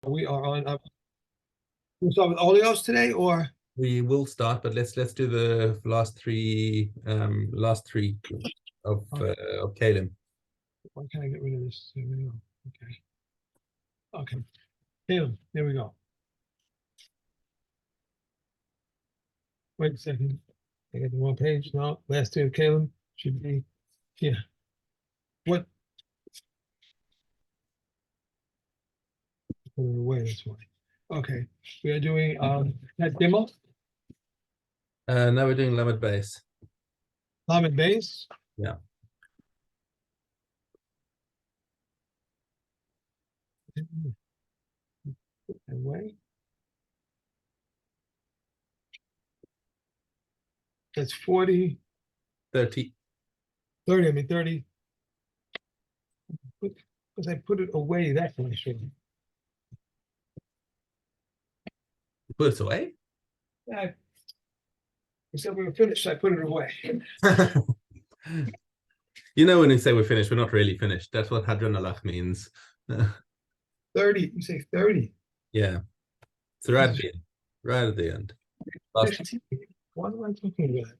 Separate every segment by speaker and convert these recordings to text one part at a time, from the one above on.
Speaker 1: We are on. We'll start with Ohalos today, or
Speaker 2: We will start, but let's do the last three of Kalim.
Speaker 1: why can't I get rid of this? There we go. Okay. Caleb, there we go. Wait a second. I got the wrong page. No, last two of Caleb should be here. What? Put it away, that's why. Okay. We are doing that demo,
Speaker 2: Now we're doing Lamed base.
Speaker 1: Lamed base.
Speaker 2: Yeah.
Speaker 1: Away. That's 40.
Speaker 2: 30.
Speaker 1: 30, I mean 30. Because I put it away that way, sure.
Speaker 2: You put it away?
Speaker 1: Yeah. Except we were finished, I put it away.
Speaker 2: You know, when we say we're finished, we're not really finished. That's what Hadron Alach means.
Speaker 1: 30, you say 30.
Speaker 2: Yeah. It's right at the end. Right at the end. Last
Speaker 1: 15. What am I talking about?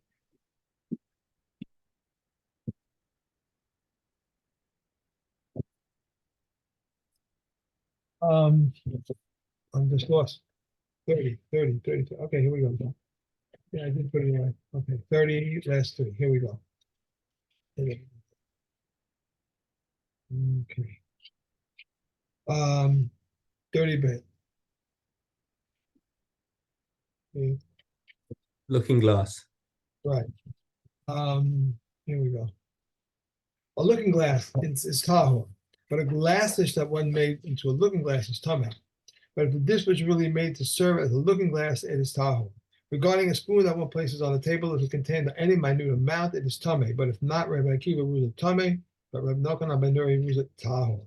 Speaker 1: I'm just lost. 30. Okay, here we go. Yeah, I did put it away. Okay, 30, last 3. Here we go. Okay. 30-bit. Okay,
Speaker 2: Looking glass.
Speaker 1: right. Here we go. A looking glass is tahor, but a glass dish that one made into a looking glass is tameh. But if the dish was really made to serve as a looking glass, it is tahor. Regarding a spoon that one places on the table, if it contains any minute amount, it is tameh. But if not, Rabbi Akiva rules it tameh, but Rabbi Nachman ben Nuri rules it tahor.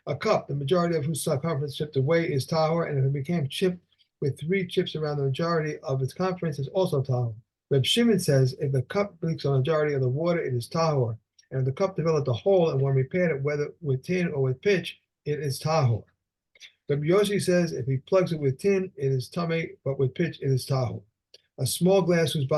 Speaker 1: A cup, the majority of whose circumference chipped away, is tahor, and if it became chipped with 3 chips around the majority of its conference, is also tahor. Reb Shimon says if the cup leaks a majority of the water, it is tahor. And if the cup developed a hole and one repaired it, whether with tin or with pitch, it is tahor. Rabbi Yossi says if he plugs it with tin, it is tameh, but with pitch, it is tahor. A small glass whose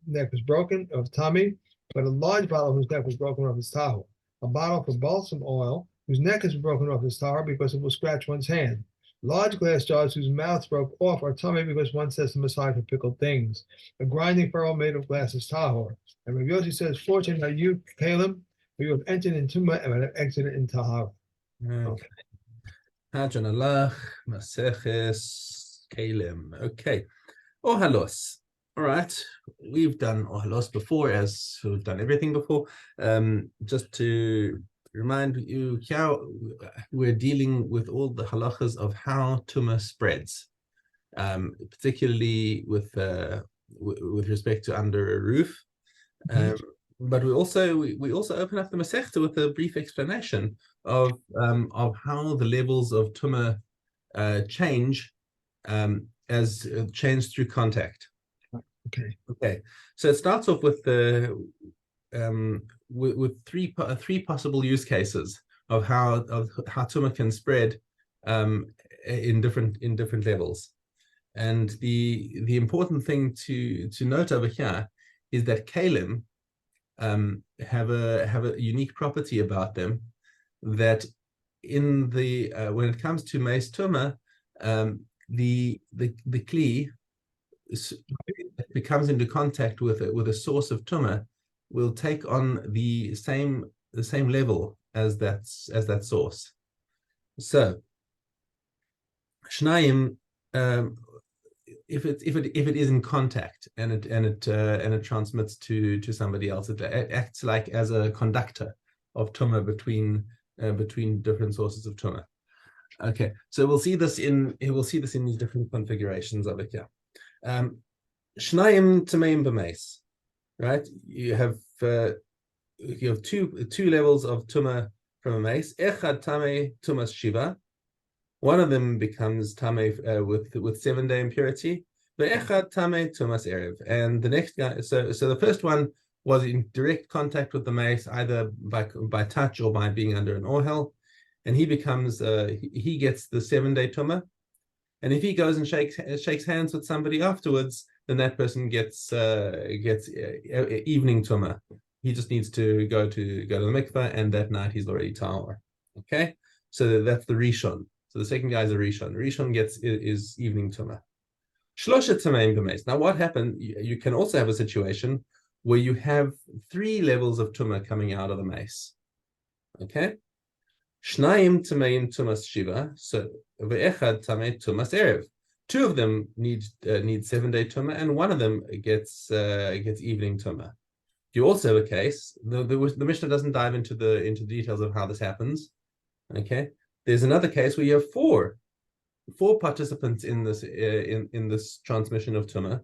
Speaker 1: neck was broken of tameh, but a large bottle whose neck was broken off is tahor. A bottle for balsam oil whose neck is broken off is tahor because it will scratch one's hand. Large glass jars whose mouths broke off are tameh because one sets them aside for pickled things. A grinding furrow made of glass is tahor. And Rabbi Yossi says, fortunate are you, Caleb, for you have entered in tumah and have exited in tahara.
Speaker 2: Okay. Hadron Alach, Maseches, Kalim. Okay. Ohalos. All right. We've done Ohalos before, as we've done everything before. Just to remind you, how we're dealing with all the halachas of how tumah spreads, particularly with respect to under a roof. But we also open up the Masechta with a brief explanation of how the levels of tumah change as change through contact. Okay. So it starts off with the with three possible use cases of how tumah can spread in different levels. And the important thing to note over here is that kalim have a unique property about them, that in the when it comes to meis tumah, the kli becomes into contact with a source of tumah will take on the same level as that source. So shnayim, if it is in contact and it transmits to somebody else, it acts like as a conductor of tumah between different sources of tumah. Okay, so we'll see this in these different configurations over here. Shnayim tameim b'meis, right? You have two levels of tumah from a meis. Echad tamei tumas shiva. One of them becomes tamei with 7-day impurity. Ve'echad tamei tumas erev. And the next guy, so the first one was in direct contact with the meis, either by touch or by being under an ohel. and he becomes he gets the 7-day tumah. And if he goes and shakes hands with somebody afterwards, then that person gets evening tumah. He just needs to go to the mikveh, and that night he's already tahor. Okay, so that's the rishon. So the second guy is a rishon. Rishon is evening tumah. Shlosha tamaim b'meis. Now, what happened? You can also have a situation where you have 3 levels of tumah coming out of the mace. Okay, Shnayim tamein tumas shiva. So ve'echad tamei tumas erev. 2 of them need 7-day tumah, and 1 of them gets evening tumah. You also have a case. The Mishnah doesn't dive into the details of how this happens. Okay, there's another case where you have four participants in this transmission of tumah.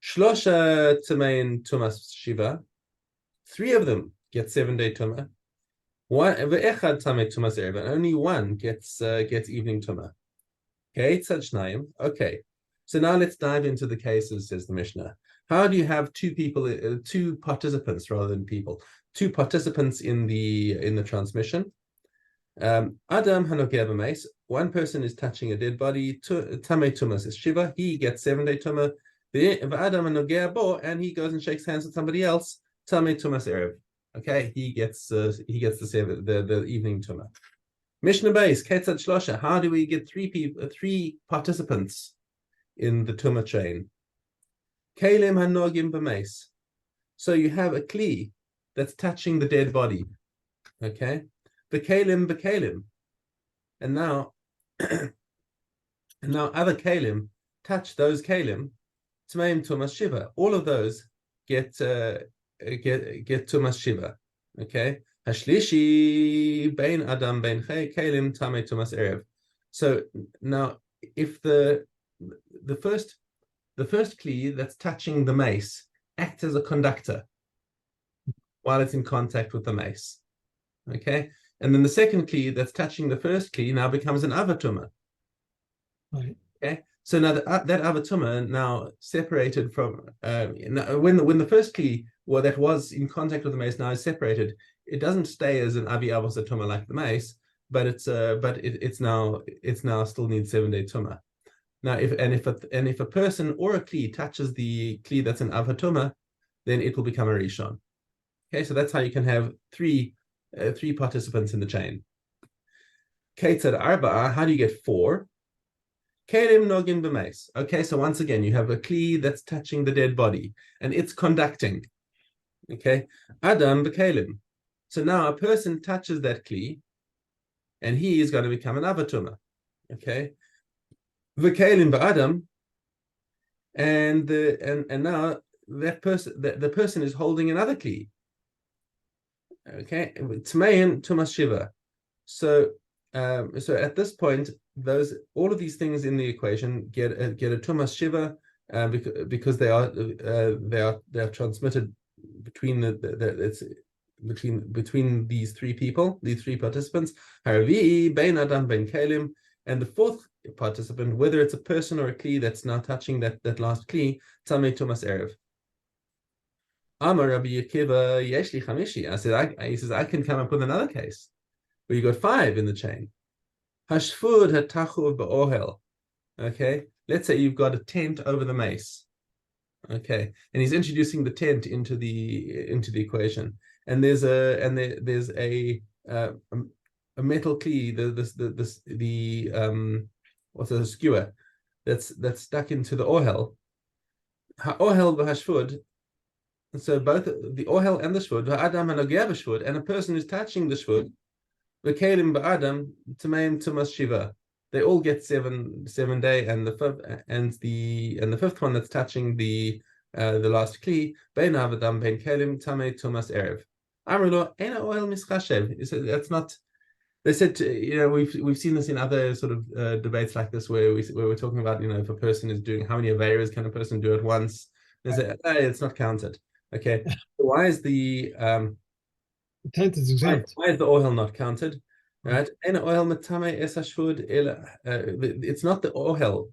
Speaker 2: Shlosha tamein tumas shiva. 3 of them get 7-day tumah. Ve'echad tamei tumas erev, and only 1 gets evening tumah. Okay, tzad shnayim. Okay, so now let's dive into the cases, says the Mishnah. How do you have 2 participants rather than people? 2 participants in the transmission. Adam hanogeh b'meis. 1 person is touching a dead body. Tamei tumas is shiva. He gets 7-day tumah. Adam hanogeh bo, and he goes and shakes hands with somebody else. Tamei tumas erev. Okay, he gets the evening tumah. Mishna base ketzad shlosha. How do we get 3 participants in the tumah chain? Kalim hanogim b'meis. So you have a kli that's touching the dead body. Okay, b'kalim, and now other kalim touch those kalim. Tmeim tumas shiva. All of those get tumas shiva. Okay. Hashlishi bein adam bein kalim tamei tumas erev. So now, if the first kli that's touching the mace acts as a conductor while it's in contact with the mace, okay, and then the second kli that's touching the first kli now becomes an avatuma.
Speaker 1: Right.
Speaker 2: Okay, so now that avatuma now separated from when the first kli that was in contact with the mace now is separated, it doesn't stay as an avi avos atuma like the mace, but it's now still needs 7-day tumah. Now, if a person or a kli touches the kli that's an avatuma, then it will become a rishon. Okay, so that's how you can have 3 participants in the chain. Ketzad arba'a. How do you get 4? Kelim nogin b'meis. Okay, so once again you have a kli that's touching the dead body and it's conducting. Okay, Adam b'kelim. So now a person touches that kli, and he is going to become an avatuma. Okay, v'kelim b'adam, and now that person, the person is holding another kli. Okay, tmein tumas shiva. So at this point, all of these things in the equation get a tumas shiva because they are transmitted between these 3 people, these 3 participants. Haravi bein adam bein kalim, and the 4th participant, whether it's a person or a kli that's now touching that last kli, tamei tumas erev. Amar Rabbi Akiva yeshli chamishi. He says I can come up with another case where you got 5 in the chain. Hashfud hatachu ba'ohel. Okay, let's say you've got a tent over the mace. Okay, and he's introducing the tent into the equation, and there's a metal key, what's a skewer that's stuck into the ohel. Ohel v'hashfud. So both the ohel and the shvud, v'adam hanogeh b'shvud, and a person who's touching the shvud, v'kelim b'adam tameim tumas shiva. They all get 7-day, and the 5th one that's touching the last kli, bein avadam bein kelim tamei tumas erev. Amrilo ena oil mischashev. So that's not. They said we've seen this in other sort of debates like this where we're talking about if a person is doing how many averas can a person do at once. They say it's not counted. Okay, so why is the
Speaker 1: tent is exempt?
Speaker 2: Why is the oil not counted? Right? It's not the oil.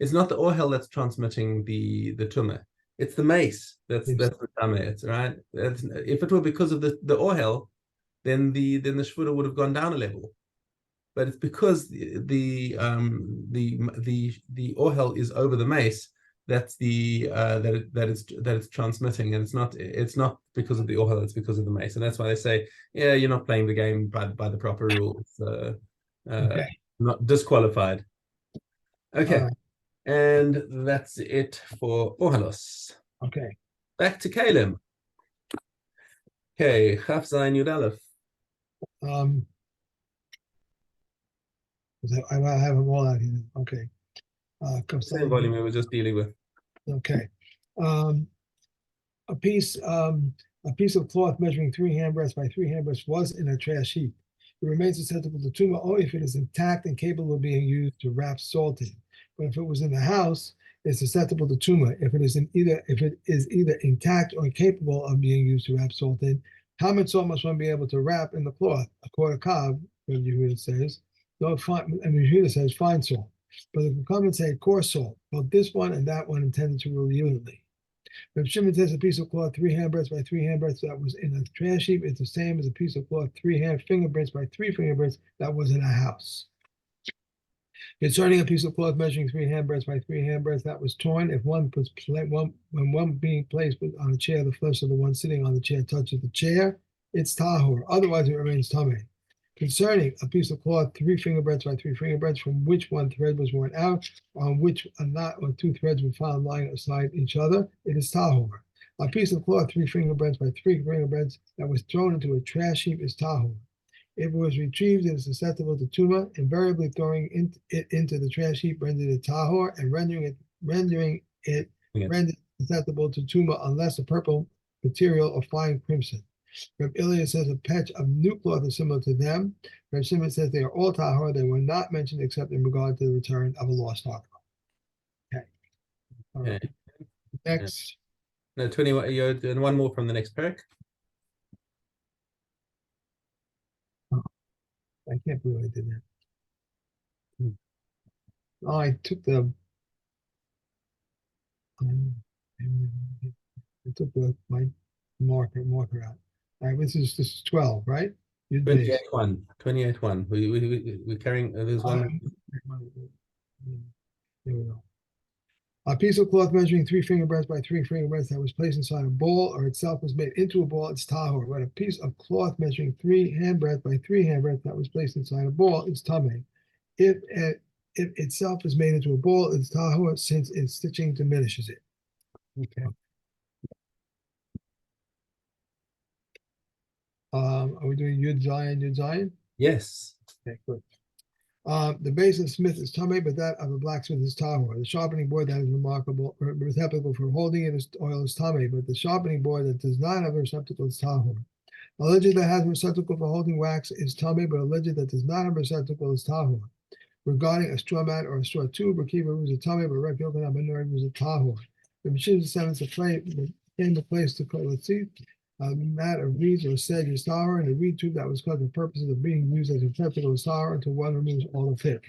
Speaker 2: It's not the oil that's transmitting the tumah. It's the mace that's the tameh, right? If it were because of the oil, then the shvuda would have gone down a level. but it's because the ohel is over the mace, that's that it's transmitting, and it's not because of the ohel, it's because of the mace. And that's why they say, yeah, you're not playing the game by the proper rules,
Speaker 1: Okay.
Speaker 2: not disqualified.
Speaker 1: All
Speaker 2: Okay,
Speaker 1: right.
Speaker 2: and that's it for Ohalos.
Speaker 1: Okay.
Speaker 2: Back to Kalim. Okay, Chaf Zayin Yud Aleph.
Speaker 1: Um, I have them all out here. Okay.
Speaker 2: Same volume we were just dealing with.
Speaker 1: Okay. Um, a piece of cloth measuring 3 handbreadths by 3 handbreadths was in a trash heap. It remains susceptible to tumor only if it is intact and capable of being used to wrap salt in. But if it was in the house, it's susceptible to tumor if it is either intact or capable of being used to wrap salt in. How much salt must one be able to wrap in the cloth? A quarter cob, Rabbi Yehuda says. No, fine, and Yehuda says fine salt. But the comments say coarse salt. Both this one and that one intended to rule unity. Reb Shimon says a piece of cloth 3 handbreadths by 3 handbreadths that was in a trash heap is the same as a piece of cloth 3 fingerbreadths by 3 fingerbreadths that was in a house. Concerning a piece of cloth measuring 3 handbreadths by 3 handbreadths that was torn, if when one being placed on a chair, the flesh of the one sitting on the chair touches the chair, it's tahor. Otherwise, it remains tameh. Concerning a piece of cloth 3 fingerbreadths by 3 fingerbreadths from which one thread was worn out, on which a knot or 2 threads were found lying aside each other, it is tahor. A piece of cloth 3 fingerbreadths by 3 fingerbreadths that was thrown into a trash heap is tahor. If it was retrieved, it is susceptible to tumor. Invariably throwing it into the trash heap renders it tahor, and rendering it rendered susceptible to tumor unless a purple material or fine crimson. Reb Ilya says a patch of new cloth is similar to them. Reb Shimon says they are all tahor. They were not mentioned except in regard to the return of a lost article. Okay. All right.
Speaker 2: Okay.
Speaker 1: Next.
Speaker 2: No, 21. You're doing one more from the next parak.
Speaker 1: I can't believe I did that.
Speaker 2: Hmm.
Speaker 1: Oh, I took my marker out. All right, this is 12, right? You'd
Speaker 2: 28-1. 28-1. We're carrying, there's one.
Speaker 1: Here we go. A piece of cloth measuring 3 fingerbreadths by 3 fingerbreadths that was placed inside a bowl or itself was made into a ball, it's tahor. But a piece of cloth measuring 3 handbreadths by 3 handbreadths that was placed inside a ball, it's tameh. If itself is made into a ball, it's tahor since its stitching diminishes it.
Speaker 2: Okay.
Speaker 1: Are we doing Yud Zion?
Speaker 2: Yes.
Speaker 1: Okay, good. The base of the smith is tameh, but that of the blacksmith is tahor. The sharpening board that is receptacle for holding it is oil is tameh, but the sharpening board that does not have a receptacle is tahor. A ledger that has a receptacle for holding wax is tameh, but a ledger that does not have a receptacle is tahor. Regarding a straw mat or a straw tube, Rekiva was a tameh, but Reb Yochanan ben Nori was a tahor. The machine descendants came to place to call it seat. A mat of reeds or sedge is tahor, and a reed tube that was cut for purposes of being used as a receptacle is tahor until one removes all of it.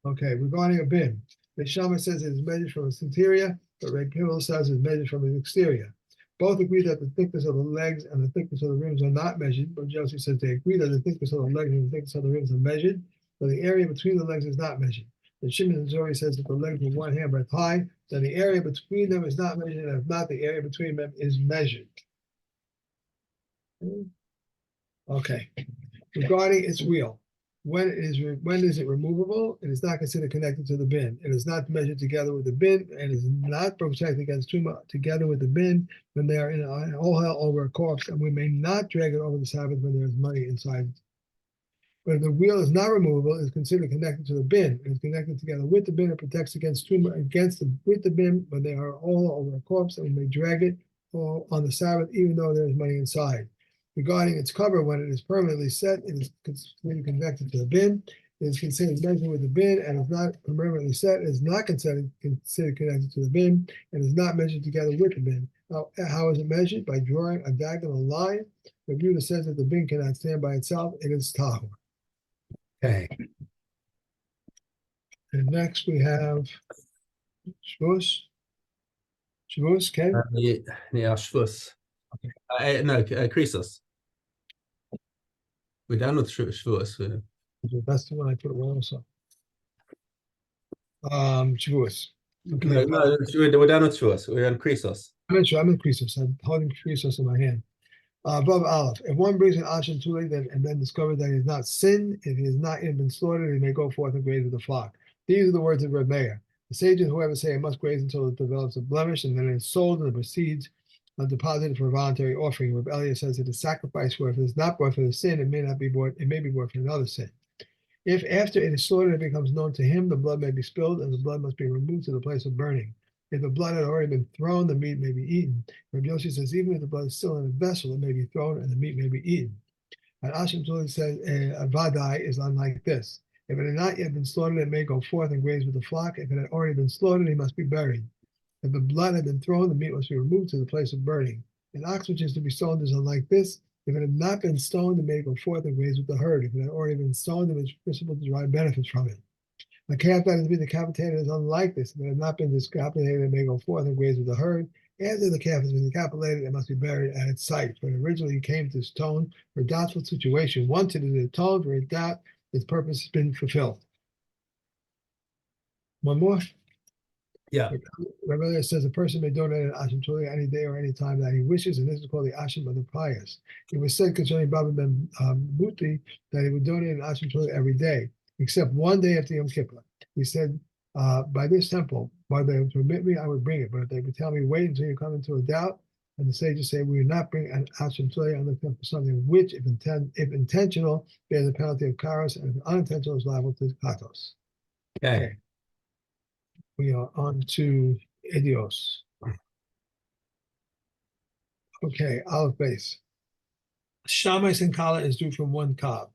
Speaker 1: Okay, regarding a bin, the Shama says it is measured from its interior, but Reb Hillel says it's measured from its exterior. Both agree that the thickness of the legs and the thickness of the rims are not measured, but Josie says they agree that the thickness of the legs and the thickness of the rims are measured, but the area between the legs is not measured. And Shimon and Zori says that the legs were 1 handbreadth high, then the area between them is not measured, and if not, the area between them is measured. Okay. Regarding its wheel, when is it removable? It is not considered connected to the bin. It is not measured together with the bin, and is not protected against tumor together with the bin when they are in an ohel over a corpse, and we may not drag it over the Sabbath when there is money inside. But if the wheel is not removable, it is considered connected to the bin. It is connected together with the bin. It protects against tumor with the bin when they are all over a corpse, and we may drag it on the Sabbath even though there is money inside. Regarding its cover, when it is permanently set, it is considered connected to the bin. It is considered measured with the bin, and if not permanently set, it is not considered connected to the bin, and is not measured together with the bin. How is it measured? By drawing a diagonal line. The Yehuda says that the bin cannot stand by itself. It is tahor.
Speaker 2: Okay.
Speaker 1: And next we have Shavuos. Shavuos, Ken?
Speaker 2: Yeah, Shvus. No, Krisos. We're done with Shavuos.
Speaker 1: That's the one I put away also. Shavuos. Okay,
Speaker 2: No, we're done with Shavuos. We're on Christos.
Speaker 1: I'm in Christos. I'm holding Christos in my hand. Above Aleph. If one brings an Ashen Tule and then discovers that he has not sinned, if he has not yet been slaughtered, he may go forth and graze with the flock. These are the words of Reb Meir. The sages, whoever say it must graze until it develops a blemish, and then it's sold and the proceeds are deposited for a voluntary offering. Reb Elliot says it is sacrifice, for if it is not brought for the sin, it may not be brought, it may be brought for another sin. If after it is slaughtered it becomes known to him, the blood may be spilled, and the blood must be removed to the place of burning. If the blood had already been thrown, the meat may be eaten. Rabbi Yossi says even if the blood is still in a vessel, it may be thrown and the meat may be eaten. And Ashim Tuli says a vadai is unlike this. If it had not yet been slaughtered, it may go forth and graze with the flock. If it had already been slaughtered, he must be buried. If the blood had been thrown, the meat must be removed to the place of burning. An ox which is to be stoned is unlike this. If it had not been stoned, it may go forth and graze with the herd. If it had already been stoned, it is permissible to derive benefits from it. A calf that has been decapitated is unlike this. If it has not been decapitated, it may go forth and graze with the herd. After the calf has been decapitated, it must be buried at its site. But originally it came to stone for a doubtful situation. Once it is atoned for a doubt, its purpose has been fulfilled. One more.
Speaker 2: Yeah.
Speaker 1: Rabbi says a person may donate an Ashim Tuli any day or any time that he wishes, and this is called the Ashim of the pious. It was said concerning Baba Ben Buti that he would donate an Ashim Tuli every day, except one day after Yom Kippur. He said, by this temple, while they would permit me, I would bring it. But if they would tell me, wait until you come into a doubt, and the sages say, we will not bring an Ashim Tuli on the temple for something which, if intentional, bears a penalty of karos, and if unintentional, is liable to katos.
Speaker 2: Okay.
Speaker 1: We are on to Idios. Okay, Aleph base. Shammais and Kala is due from one cob.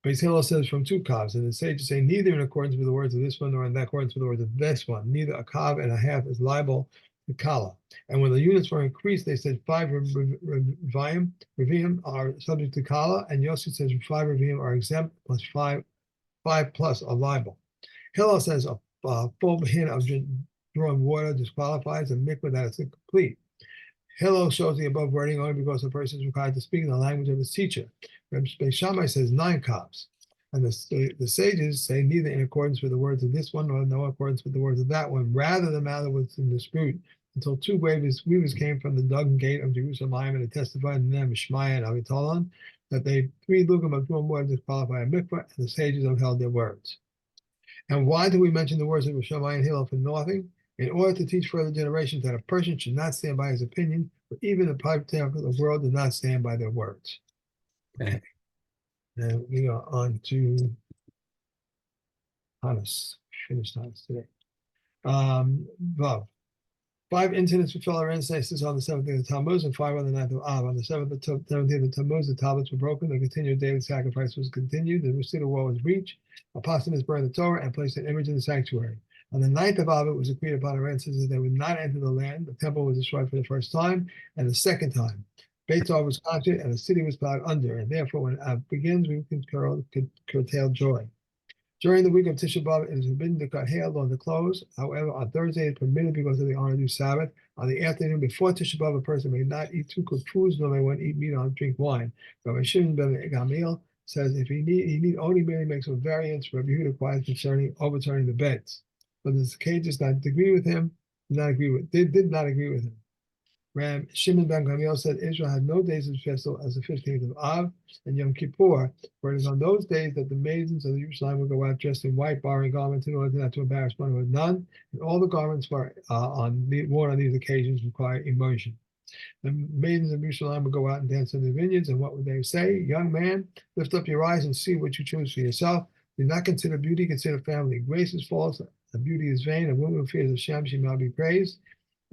Speaker 1: Beis Hillel says from two cobs, and the sages say neither in accordance with the words of this one nor in accordance with the words of this one. Neither a cob and a half is liable to Kala. And when the units were increased, they said 5 Reviim are subject to Kala, and Yossi says 5 Reviim are exempt, plus 5 plus are liable. Hillel says a full hin of drawing water disqualifies a mikvah that is incomplete. Hillel shows the above wording only because the person is required to speak in the language of his teacher. Beis Shammai says 9 cobs. And the sages say neither in accordance with the words of this one nor no accordance with the words of that one. Rather, the matter was in dispute until 2 weavers came from the Duggan gate of Jerusalem and they testified in them, Shmaya and Avitolan, that they 3 lugim of drawing water disqualify a mikvah, and the sages upheld their words. And why do we mention the words of Shammai and Hillel for nothing? In order to teach further generations that a person should not stand by his opinion, but even the patriarchs of the world do not stand by their words.
Speaker 2: Okay.
Speaker 1: And we are on to Hannes. Finished Hannes today. Vav. 5 incidents fulfill our ancestors on the 7th day of Tammuz and 5 on the 9th of Av. On the 7th day of Tammuz, the tablets were broken, the continued daily sacrifice was continued, the Recital wall was breached, Apostomus burned the Torah and placed an image in the sanctuary. On the 9th of Av, it was decreed upon our ancestors that they would not enter the land. The temple was destroyed for the first time and the second time. Beit Tor was conquered and the city was plowed under, and therefore when Av begins, we can curtail joy. During the week of Tisha B'Av, it is forbidden to cut hair on the clothes. However, on Thursday, it's permitted because of the honor due Sabbath. On the afternoon before Tisha B'Av, a person may not eat 2 cooked foods, nor may one eat meat or drink wine. Rabbi Shimon ben Gamliel says if he need only merely make some variance. Rabbi Yehuda requires concerning overturning the beds. But the sages did not agree with him. Did not agree with him. Ram Shimon ben Gamliel said Israel had no days of festival as the 15th of Av and Yom Kippur, for it is on those days that the maidens of Jerusalem would go out dressed in white, borrowing garments in order not to embarrass one with none, and all the garments worn on these occasions require immersion. The maidens of Jerusalem would go out and dance in the vineyards, and what would they say? Young man, lift up your eyes and see what you choose for yourself. Do not consider beauty, consider family. Grace is false, and beauty is vain. A woman who fears Hashem, she may be praised.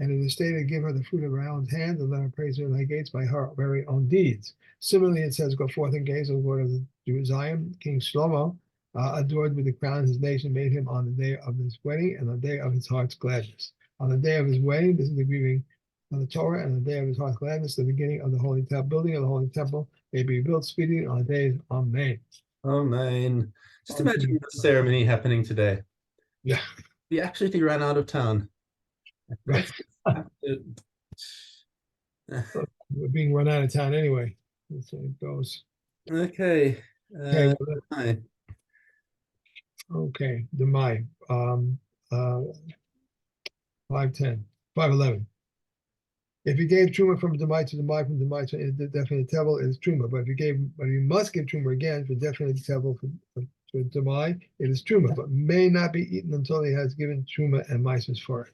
Speaker 1: And it is stated, give her the fruit of her own hand, and let her praise her in thy gates by her very own deeds. Similarly, it says, go forth and gaze on the Lord of Zion. King Shlomo, adored with the crown his nation, made him on the day of his wedding and the day of his heart's gladness. On the day of his wedding, this is the grieving of the Torah, and the day of his heart's gladness, the beginning of the holy temple, building of the holy temple, may be built speedily on the days. Amen.
Speaker 2: Amen. Just imagine the ceremony happening today.
Speaker 1: Yeah.
Speaker 2: We actually ran out of town.
Speaker 1: Right. We're being run out of town anyway. That's how it goes.
Speaker 2: Okay.
Speaker 1: Okay, well,
Speaker 2: Hi.
Speaker 1: okay, the Mai, uh, 510, 511. If you gave truma from Demai to Demai from Demai to definitely Tevel, it is truma. But if you gave, but you must give truma again for definitely Tevel for Demai, it is truma, but may not be eaten until he has given truma and mices for it.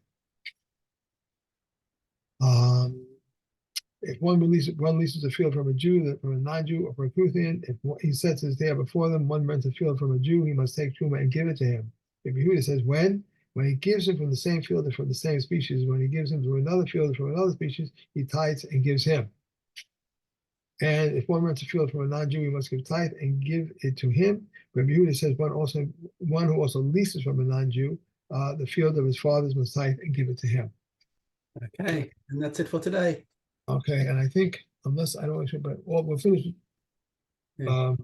Speaker 1: If one leases a field from a Jew, from a non-Jew, or from a Kuthian, if he sets his day before them, one rents a field from a Jew, he must take truma and give it to him. If Yehuda says when he gives him from the same field or from the same species, when he gives him from another field or from another species, he tithes and gives him. And if one rents a field from a non-Jew, he must give tithe and give it to him. But Yehuda says one who also leases from a non-Jew, the field of his fathers must tithe and give it to him.
Speaker 2: Okay, and that's it for today.
Speaker 1: Okay, and I think unless I don't actually, but well, we'll finish.
Speaker 2: Yeah.